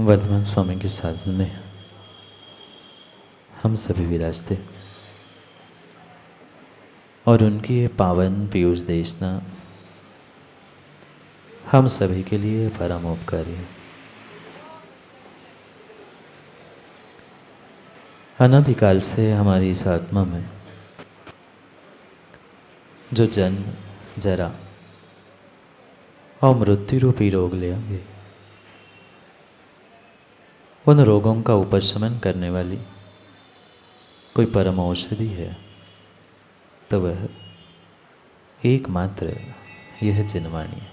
वर्धमान स्वामी के शासन में हम सभी विराजते और उनकी ये पावन पीयूष देशना हम सभी के लिए परम उपकारी है। अनादिकाल से हमारी इस आत्मा में जो जन्म, जरा और मृत्यु रूपी रोग ले आए, उन रोगों का उपशमन करने वाली कोई परम औषधि है तो वह एकमात्र यह जिनवाणी है।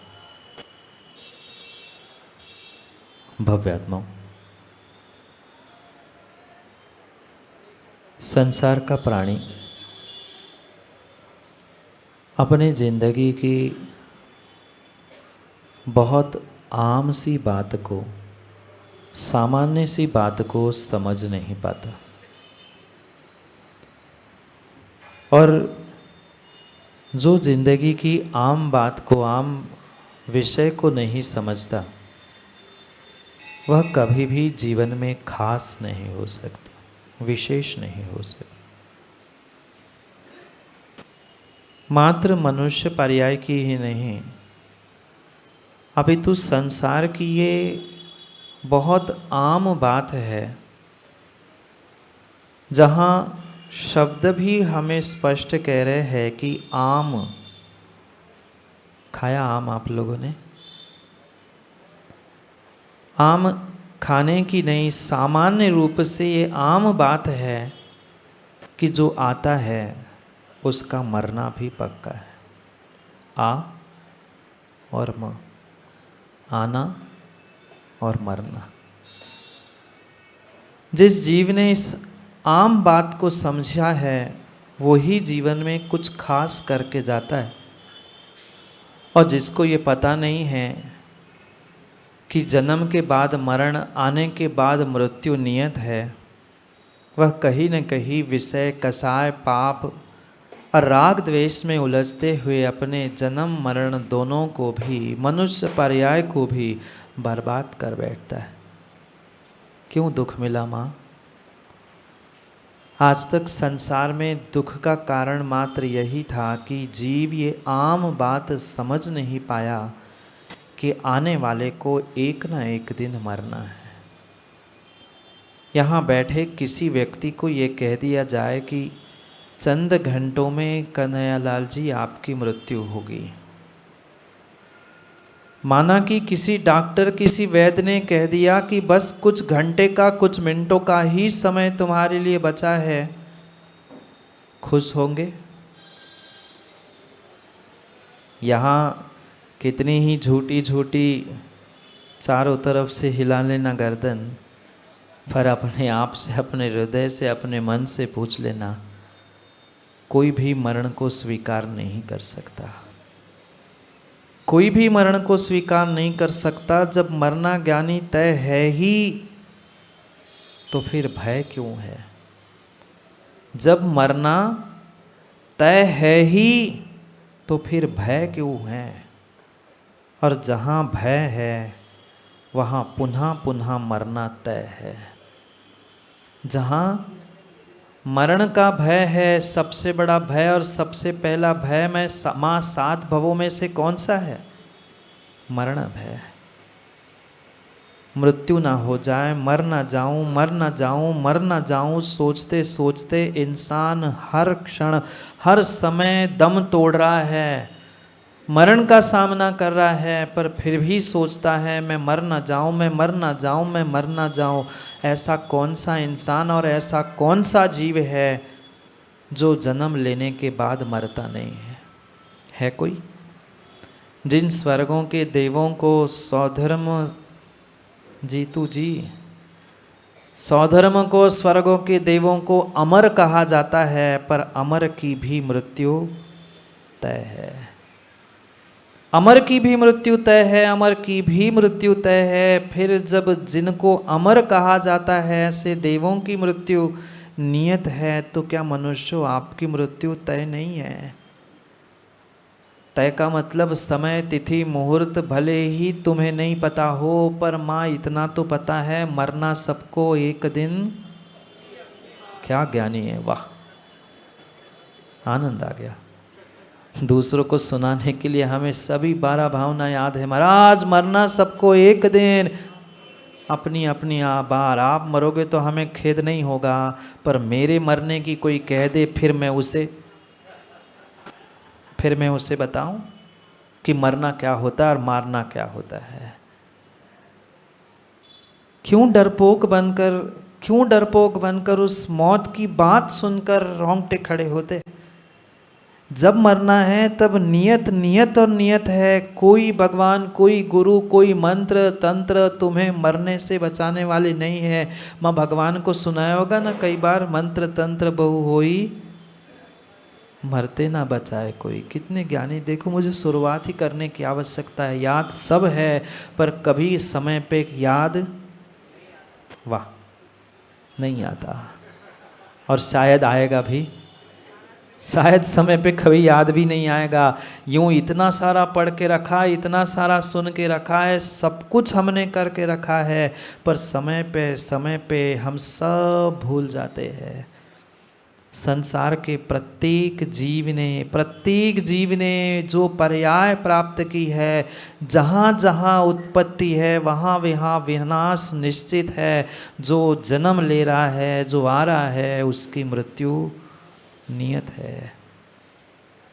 भव्यात्माओं, संसार का प्राणी अपने जिंदगी की बहुत आम सी बात को, सामान्य सी बात को समझ नहीं पाता और जो जिंदगी की आम बात को, आम विषय को नहीं समझता, वह कभी भी जीवन में खास नहीं हो सकता, विशेष नहीं हो सकता। मात्र मनुष्य पर्याय की ही नहीं, अपितु संसार की ये बहुत आम बात है, जहाँ शब्द भी हमें स्पष्ट कह रहे हैं कि आम। खाया आम आप लोगों ने? आम खाने की नहीं, सामान्य रूप से ये आम बात है कि जो आता है उसका मरना भी पक्का है। आ और म, आना और मरना। जिस जीव ने इस आम बात को समझा है वही जीवन में कुछ खास करके जाता है, और जिसको ये पता नहीं है कि जन्म के बाद मरण, आने के बाद मृत्यु नियत है, वह कहीं न कहीं विषय, कसाय, पाप और राग द्वेष में उलझते हुए अपने जन्म मरण दोनों को भी, मनुष्य पर्याय को भी बर्बाद कर बैठता है। क्यों दुख मिला माँ? आज तक संसार में दुख का कारण मात्र यही था कि जीव ये आम बात समझ नहीं पाया कि आने वाले को एक ना एक दिन मरना है। यहाँ बैठे किसी व्यक्ति को ये कह दिया जाए कि चंद घंटों में कन्हैयालाल जी आपकी मृत्यु होगी, माना कि किसी डॉक्टर, किसी वैद्य ने कह दिया कि बस कुछ घंटे का, कुछ मिनटों का ही समय तुम्हारे लिए बचा है, खुश होंगे? यहाँ कितनी ही झूठी झूठी चारों तरफ से हिला लेना गर्दन, पर अपने आप से, अपने हृदय से, अपने मन से पूछ लेना, कोई भी मरण को स्वीकार नहीं कर सकता। कोई भी मरण को स्वीकार नहीं कर सकता। जब मरना ज्ञानी तय है ही तो फिर भय क्यों है? जब मरना तय है ही तो फिर भय क्यों है? और जहाँ भय है वहाँ पुनः पुनः मरना तय है। जहाँ मरण का भय है, सबसे बड़ा भय और सबसे पहला भय में माँ 7 भवों में से कौन सा है? मरण भय। मृत्यु ना हो जाए, मर ना जाऊं, मर ना जाऊं, मर ना जाऊं, सोचते सोचते इंसान हर क्षण, हर समय दम तोड़ रहा है, मरण का सामना कर रहा है, पर फिर भी सोचता है मैं मर ना जाऊं, मैं मर ना जाऊं, मैं मर ना जाऊं। ऐसा कौन सा इंसान और ऐसा कौन सा जीव है जो जन्म लेने के बाद मरता नहीं है? है कोई? जिन स्वर्गों के देवों को सौधर्म, जीतू जी, सौधर्म को, स्वर्गों के देवों को अमर कहा जाता है, पर अमर की भी मृत्यु तय है। अमर की भी मृत्यु तय है, अमर की भी मृत्यु तय है। फिर जब जिनको अमर कहा जाता है, ऐसे देवों की मृत्यु नियत है, तो क्या मनुष्यों आपकी मृत्यु तय नहीं है? तय का मतलब समय तिथि मुहूर्त भले ही तुम्हें नहीं पता हो, पर माँ इतना तो पता है, मरना सबको एक दिन। क्या ज्ञानी है, वाह, आनंद आ गया। दूसरों को सुनाने के लिए हमें सभी 12 भावना याद है। महाराज मरना सबको एक दिन, अपनी अपनी बार आप मरोगे तो हमें खेद नहीं होगा, पर मेरे मरने की कोई कह दे, फिर मैं उसे बताऊं कि मरना क्या होता है और मारना क्या होता है। क्यों डरपोक बनकर उस मौत की बात सुनकर रोंगटे खड़े होते। जब मरना है तब नियत और नियत है। कोई भगवान, कोई गुरु, कोई मंत्र तंत्र तुम्हें मरने से बचाने वाले नहीं है। माँ भगवान को सुनाया होगा ना कई बार, मंत्र तंत्र बहु होई मरते ना बचाए कोई। कितने ज्ञानी, देखो मुझे शुरुआत ही करने की आवश्यकता है। याद सब है पर कभी समय पे याद, वाह, नहीं आता, और शायद आएगा भी, शायद समय पे कभी याद भी नहीं आएगा। यूं इतना सारा पढ़ के रखा है, इतना सारा सुन के रखा है, सब कुछ हमने करके रखा है, पर समय पे हम सब भूल जाते हैं। संसार के प्रत्येक जीव ने जो पर्याय प्राप्त की है, जहाँ जहाँ उत्पत्ति है वहाँ वहाँ विनाश निश्चित है। जो जन्म ले रहा है, जो आ रहा है, उसकी मृत्यु नियत है।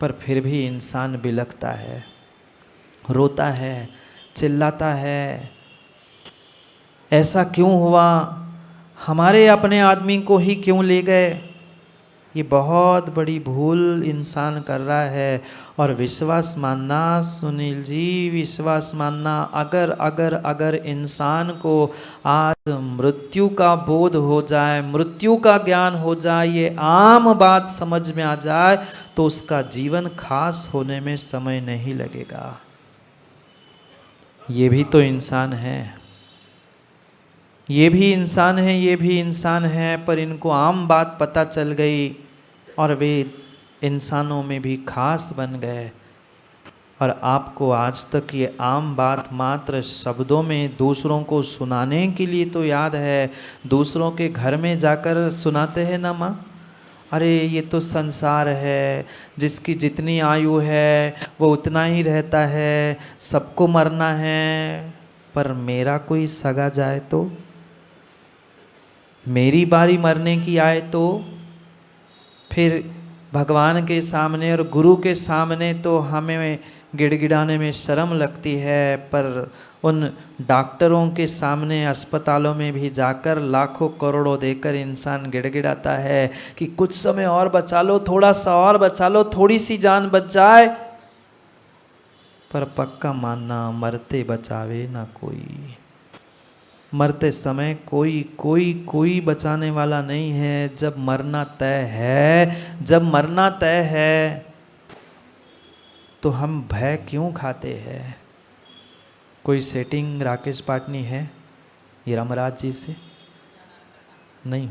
पर फिर भी इंसान बिलखता है, रोता है, चिल्लाता है, ऐसा क्यों हुआ, हमारे अपने आदमी को ही क्यों ले गए। ये बहुत बड़ी भूल इंसान कर रहा है। और विश्वास मानना सुनील जी, विश्वास मानना, अगर इंसान को आज मृत्यु का बोध हो जाए, मृत्यु का ज्ञान हो जाए, ये आम बात समझ में आ जाए, तो उसका जीवन खास होने में समय नहीं लगेगा। ये भी तो इंसान है, ये भी इंसान है, पर इनको आम बात पता चल गई और वे इंसानों में भी खास बन गए। और आपको आज तक ये आम बात मात्र शब्दों में दूसरों को सुनाने के लिए तो याद है। दूसरों के घर में जाकर सुनाते हैं ना माँ, अरे ये तो संसार है, जिसकी जितनी आयु है वो उतना ही रहता है, सबको मरना है। पर मेरा कोई सगा जाए तो, मेरी बारी मरने की आए तो, फिर भगवान के सामने और गुरु के सामने तो हमें गिड़गिड़ाने में शर्म लगती है। पर उन डॉक्टरों के सामने अस्पतालों में भी जाकर लाखों करोड़ों देकर इंसान गिड़गिड़ाता है कि कुछ समय और बचा लो, थोड़ा सा और बचा लो, थोड़ी सी जान बच जाए। पर पक्का मानना, मरते बचावे ना कोई। मरते समय कोई बचाने वाला नहीं है। जब मरना तय है तो हम भय क्यों खाते हैं। कोई सेटिंग राकेश पाटनी है यमराज जी से? नहीं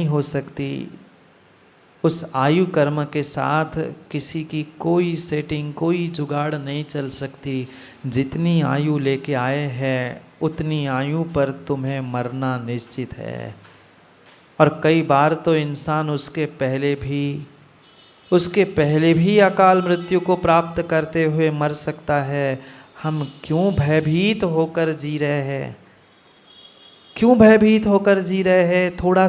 हो सकती। उस आयु कर्म के साथ किसी की कोई सेटिंग, कोई जुगाड़ नहीं चल सकती। जितनी आयु लेके आए हैं उतनी आयु पर तुम्हें मरना निश्चित है। और कई बार तो इंसान उसके पहले भी अकाल मृत्यु को प्राप्त करते हुए मर सकता है। हम क्यों भयभीत होकर जी रहे हैं? थोड़ा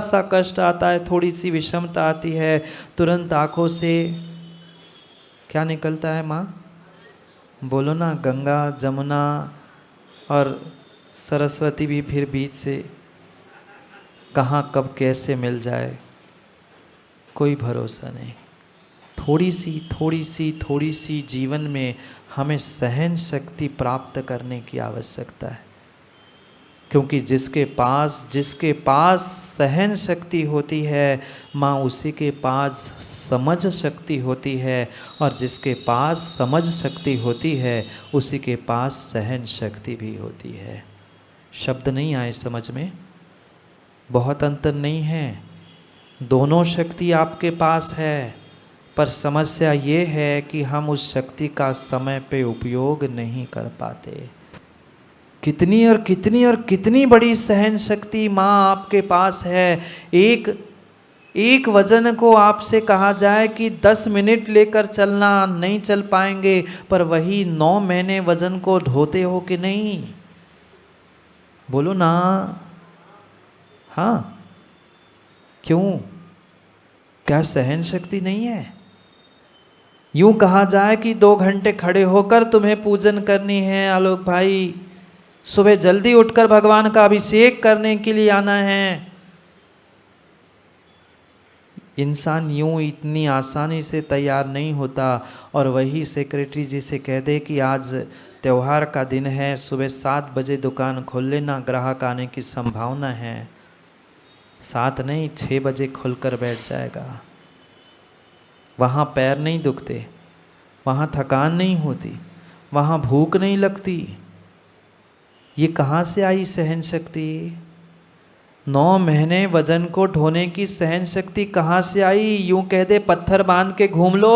सा कष्ट आता है, थोड़ी सी विषमता आती है, तुरंत आंखों से क्या निकलता है माँ? बोलो ना, गंगा, जमुना और सरस्वती भी फिर बीच से कहाँ कब कैसे मिल जाए, कोई भरोसा नहीं। थोड़ी सी जीवन में हमें सहन शक्ति प्राप्त करने की आवश्यकता है। क्योंकि जिसके पास सहन शक्ति होती है माँ, उसी के पास समझ शक्ति होती है, और जिसके पास समझ शक्ति होती है उसी के पास सहन शक्ति भी होती है। शब्द नहीं आए समझ में? बहुत अंतर नहीं है, दोनों शक्ति आपके पास है, पर समस्या ये है कि हम उस शक्ति का समय पे उपयोग नहीं कर पाते। कितनी और कितनी और कितनी बड़ी सहन शक्ति माँ आपके पास है। एक वजन को आपसे कहा जाए कि 10 मिनट लेकर चलना, नहीं चल पाएंगे, पर वही 9 महीने वजन को ढोते हो कि नहीं? बोलो ना। हाँ, क्यों? क्या सहन शक्ति नहीं है? यूं कहा जाए कि 2 घंटे खड़े होकर तुम्हें पूजन करनी है आलोक भाई, सुबह जल्दी उठकर भगवान का अभिषेक करने के लिए आना है। इंसान यूं इतनी आसानी से तैयार नहीं होता। और वही सेक्रेटरी जी से कह दे कि आज त्योहार का दिन है, सुबह 7 बजे दुकान खोल लेना, ग्राहक आने की संभावना है। 7 नहीं, 6 बजे खुलकर बैठ जाएगा। वहाँ पैर नहीं दुखते, वहाँ थकान नहीं होती, वहाँ भूख नहीं लगती। ये कहाँ से आई सहन शक्ति? 9 महीने वजन को ढोने की सहन शक्ति कहाँ से आई? यूं कह दे पत्थर बांध के घूम लो,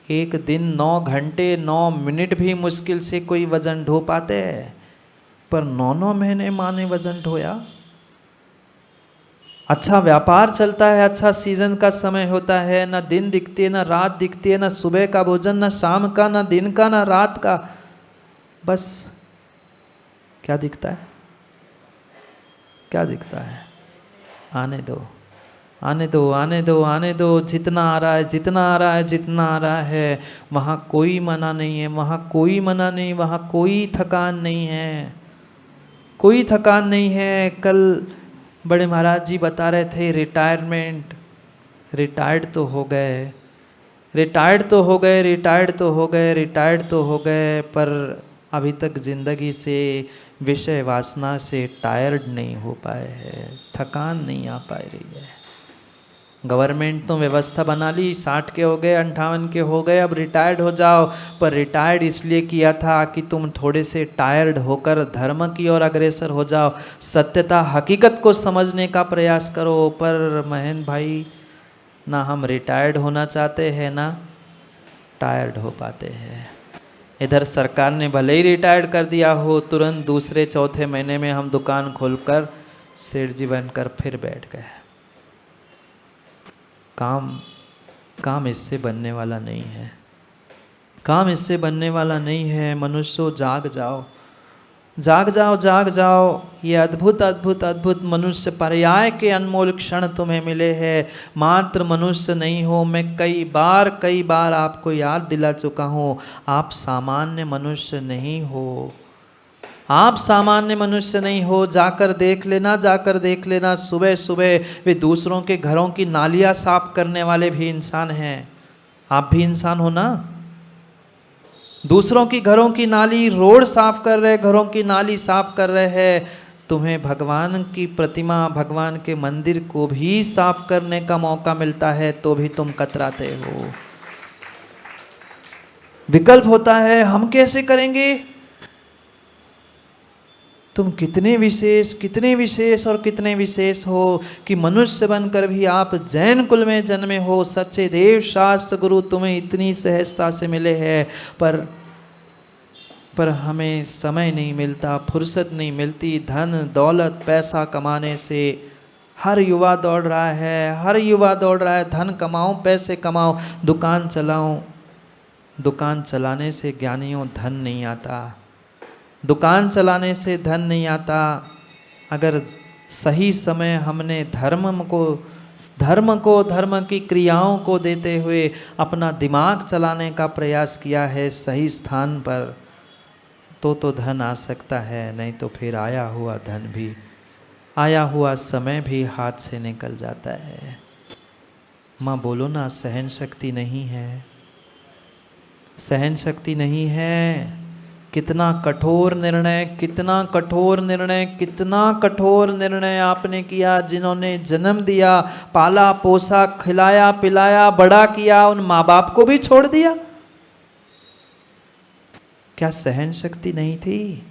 एक दिन 9 घंटे 9 मिनट भी मुश्किल से कोई वजन ढो पाते हैं, पर 9 महीने माँ ने वजन ढोया। अच्छा व्यापार चलता है, अच्छा सीजन का समय होता है, ना दिन दिखती है ना रात दिखती है, ना सुबह का भोजन ना शाम का, ना दिन का ना रात का, बस क्या दिखता है? क्या दिखता है? आने दो, आने दो, आने दो, आने दो, जितना आ रहा है, जितना आ रहा है, जितना आ रहा है। वहाँ कोई मना नहीं है, वहाँ कोई मना नहीं, वहाँ कोई थकान नहीं है, कोई थकान नहीं है। कल बड़े महाराज जी बता रहे थे रिटायरमेंट, रिटायर्ड तो हो गए, रिटायर्ड तो हो गए, रिटायर्ड तो हो गए, रिटायर्ड तो हो गए, पर अभी तक जिंदगी से, विषय वासना से टायर्ड नहीं हो पाए हैं, थकान नहीं आ पा रही है। गवर्नमेंट तो व्यवस्था बना ली, 60 के हो गए, 58 के हो गए, अब रिटायर्ड हो जाओ, पर रिटायर्ड इसलिए किया था कि तुम थोड़े से टायर्ड होकर धर्म की ओर अग्रसर हो जाओ, सत्यता हकीकत को समझने का प्रयास करो। पर महेंद्र भाई, ना हम रिटायर्ड होना चाहते हैं ना टायर्ड हो पाते हैं। इधर सरकार ने भले ही रिटायर्ड कर दिया हो, तुरंत दूसरे चौथे महीने में हम दुकान खोलकर सेठ जी बनकर फिर बैठ गए। काम इससे बनने वाला नहीं है, काम इससे बनने वाला नहीं है। मनुष्यों जाग जाओ, जाग जाओ, जाग जाओ। ये अद्भुत अद्भुत अद्भुत मनुष्य पर्याय के अनमोल क्षण तुम्हें मिले हैं। मात्र मनुष्य नहीं हो, मैं कई बार आपको याद दिला चुका हूँ, आप सामान्य मनुष्य नहीं हो, आप सामान्य मनुष्य नहीं हो। जाकर देख लेना, जाकर देख लेना, सुबह सुबह वे दूसरों के घरों की नालियाँ साफ करने वाले भी इंसान हैं। आप भी इंसान हो ना? दूसरों की घरों की नाली, रोड साफ कर रहे, घरों की नाली साफ कर रहे हैं। तुम्हें भगवान की प्रतिमा, भगवान के मंदिर को भी साफ करने का मौका मिलता है तो भी तुम कतराते हो। विकल्प होता है, हम कैसे करेंगे? तुम कितने विशेष और कितने विशेष हो कि मनुष्य बनकर भी आप जैन कुल में जन्मे हो। सच्चे देव शास्त्र गुरु तुम्हें इतनी सहजता से मिले हैं, पर हमें समय नहीं मिलता, फुर्सत नहीं मिलती। धन दौलत पैसा कमाने से हर युवा दौड़ रहा है, हर युवा दौड़ रहा है। धन कमाऊं, पैसे कमाऊं, दुकान चलाऊं। दुकान चलाने से ज्ञानियों धन नहीं आता, दुकान चलाने से धन नहीं आता। अगर सही समय हमने धर्म की क्रियाओं को देते हुए अपना दिमाग चलाने का प्रयास किया है सही स्थान पर, तो धन आ सकता है, नहीं तो फिर आया हुआ धन भी, आया हुआ समय भी हाथ से निकल जाता है। माँ बोलो ना, सहन शक्ति नहीं है, सहन शक्ति नहीं है। कितना कठोर निर्णय, कितना कठोर निर्णय, कितना कठोर निर्णय आपने किया। जिन्होंने जन्म दिया, पाला पोसा, खिलाया पिलाया, बड़ा किया, उन माँ बाप को भी छोड़ दिया। क्या सहन शक्ति नहीं थी?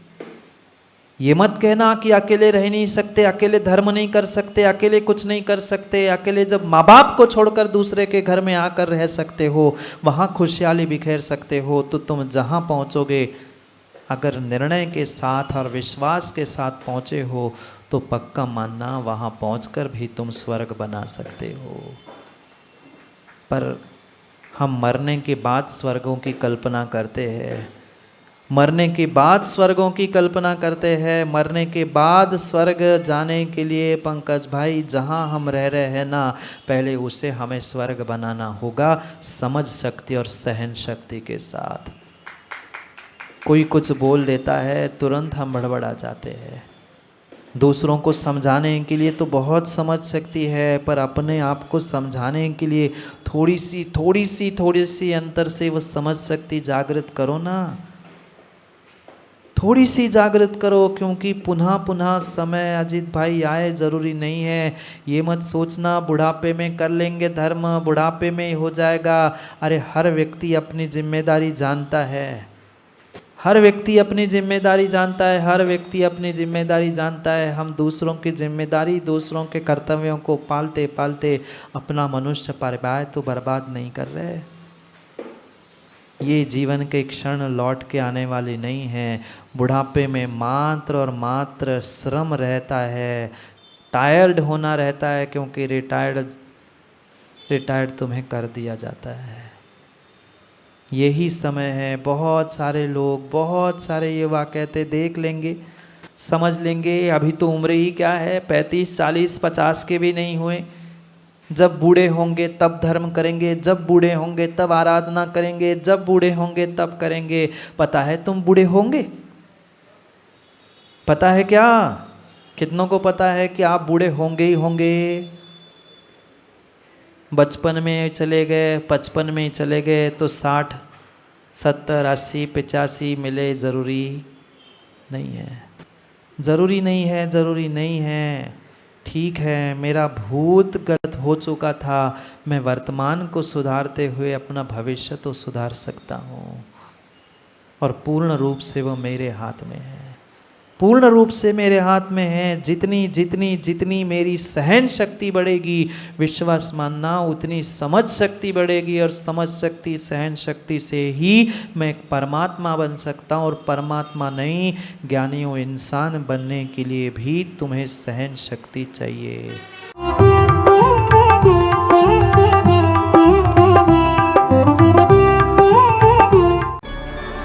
ये मत कहना कि अकेले रह नहीं सकते, अकेले धर्म नहीं कर सकते, अकेले कुछ नहीं कर सकते, अकेले जब माँ बाप को छोड़कर दूसरे के घर में आकर रह सकते हो, वहाँ खुशहाली बिखेर सकते हो, तो तुम जहाँ पहुँचोगे अगर निर्णय के साथ और विश्वास के साथ पहुँचे हो तो पक्का मानना वहाँ पहुँचकर भी तुम स्वर्ग बना सकते हो। पर हम मरने के बाद स्वर्गों की कल्पना करते हैं, मरने के बाद स्वर्गों की कल्पना करते हैं, मरने के बाद स्वर्ग जाने के लिए पंकज भाई जहाँ हम रह रहे हैं ना, पहले उसे हमें स्वर्ग बनाना होगा समझ शक्ति और सहन शक्ति के साथ। कोई कुछ बोल देता है तुरंत हम बड़बड़ा जाते हैं। दूसरों को समझाने के लिए तो बहुत समझ शक्ति है, पर अपने आप को समझाने के लिए थोड़ी सी अंतर से वो समझ शक्ति जागृत करो ना, थोड़ी सी जागृत करो। क्योंकि पुनः पुनः समय अजीत भाई आए ज़रूरी नहीं है। ये मत सोचना बुढ़ापे में कर लेंगे धर्म, बुढ़ापे में हो जाएगा। अरे हर व्यक्ति अपनी जिम्मेदारी जानता है, हर व्यक्ति अपनी जिम्मेदारी जानता है, हर व्यक्ति अपनी जिम्मेदारी जानता है। हम दूसरों की जिम्मेदारी, दूसरों के कर्तव्यों को पालते पालते अपना मनुष्य परिवार तो बर्बाद नहीं कर रहे। ये जीवन के क्षण लौट के आने वाली नहीं है। बुढ़ापे में मात्र और मात्र श्रम रहता है, टायर्ड होना रहता है, क्योंकि रिटायर्ड तुम्हें कर दिया जाता है। यही समय है। बहुत सारे लोग, बहुत सारे युवा कहते देख लेंगे, समझ लेंगे, अभी तो उम्र ही क्या है, 35, 40, 50 के भी नहीं हुए। जब बूढ़े होंगे तब धर्म करेंगे, जब बूढ़े होंगे तब आराधना करेंगे, जब बूढ़े होंगे तब करेंगे। पता है तुम बूढ़े होंगे? पता है क्या? कितनों को पता है कि आप बूढ़े होंगे ही होंगे? बचपन में चले गए, 55 में चले गए तो 60, 70, 80, 85 मिले ज़रूरी नहीं है, ज़रूरी नहीं है, ज़रूरी नहीं है। ठीक है, मेरा भूत गलत हो चुका था, मैं वर्तमान को सुधारते हुए अपना भविष्य तो सुधार सकता हूँ, और पूर्ण रूप से वो मेरे हाथ में है, पूर्ण रूप से मेरे हाथ में है। जितनी जितनी जितनी मेरी सहन शक्ति बढ़ेगी, विश्वास मानना, उतनी समझ शक्ति बढ़ेगी, और समझ शक्ति, सहन शक्ति से ही मैं एक परमात्मा बन सकता हूँ। और परमात्मा नहीं, ज्ञानियों इंसान बनने के लिए भी तुम्हें सहन शक्ति चाहिए।